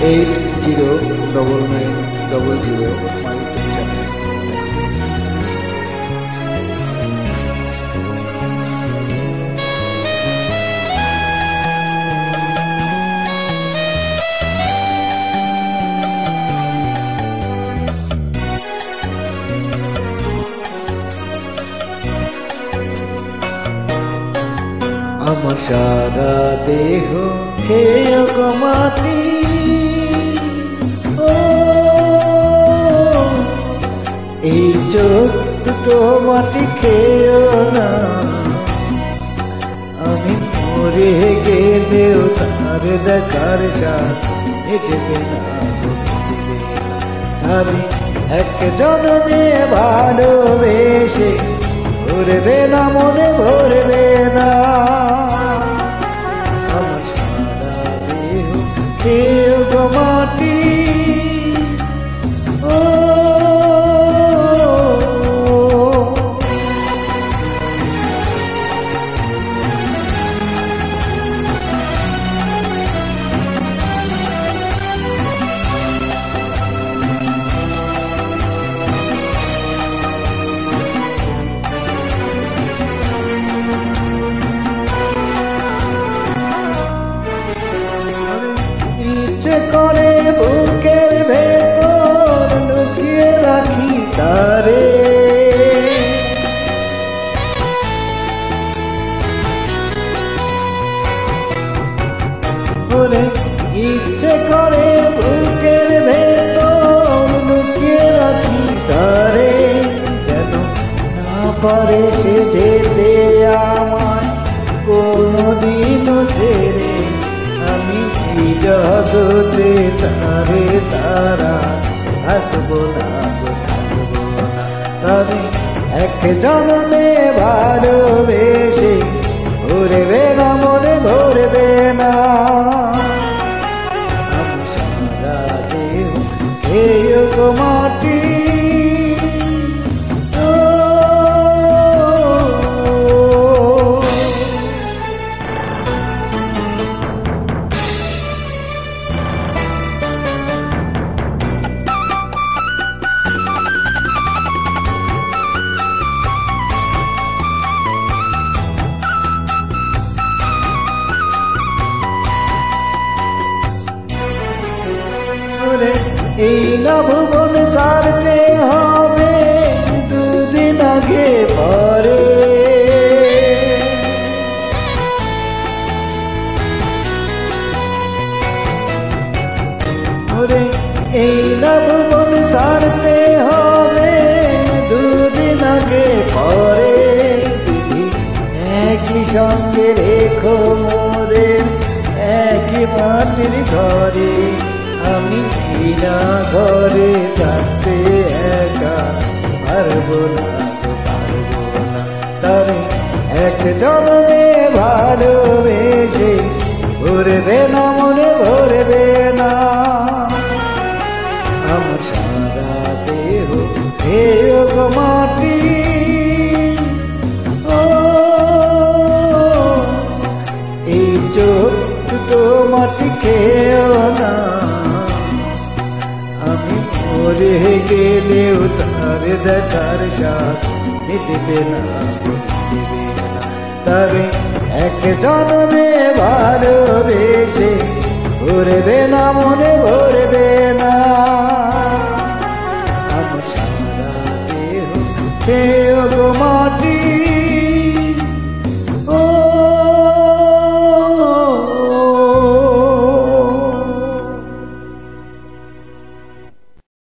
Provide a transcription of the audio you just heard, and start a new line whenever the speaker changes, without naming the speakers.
809900 my YouTube channel. আমার সারা দেহ খেয়ে গো মাটি, ও এই চোখ দুটো মাটি খেয়েও না, আমি মরে গেলেও তার দেখার স্বাদ মিটবে না, তারে এক জনমে ভালোবেসে ভরবে না মনে ভরবে না। আমার সারা দেহ খেয়ে গো মাটি, ও ইচ্ছে করে বুকের ভেতর লুকিয়ে রাখি তারে, ওরে ইচ্ছে করে বুকের ভেতর লুকিয়ে রাখি তারে, যেন না পারে সে যেতে আমায় কোনদিনও ছেড়ে। আমি এই জগতে তারে সারা থাকবো না, তবে এক জন্মে ভালোবেসে ভরবে না মনে ভরবে না। আমি সারা দেহ খেয়ে গো মাটি, এই নভুবন ছাড়তে হবে দুদিন আগে পরে, ওরে এই নভুবন ছাড়তে হবে দুদিন আগে পরে। একই সঙ্গে রেখো মোরে একই মাটির ঘরে, আমি বিনা ঘরে থাকতে একা পারবো না, তবে এক জন্মে ভালোবেসে ভরবে না মনে ভরবে না। আমার সারা দেহ খেয়ে গো মাটি, ও এই চোখ দুটো মাটি খেয়েও না, আমি মরে গেলেও তার দেখার স্বাদ মিটবে না, তবে এক জন্মে ভালোবেসে ভরবে না মনে ভরবে না। আমার সারা দেহ খেয়ে গো মাটি।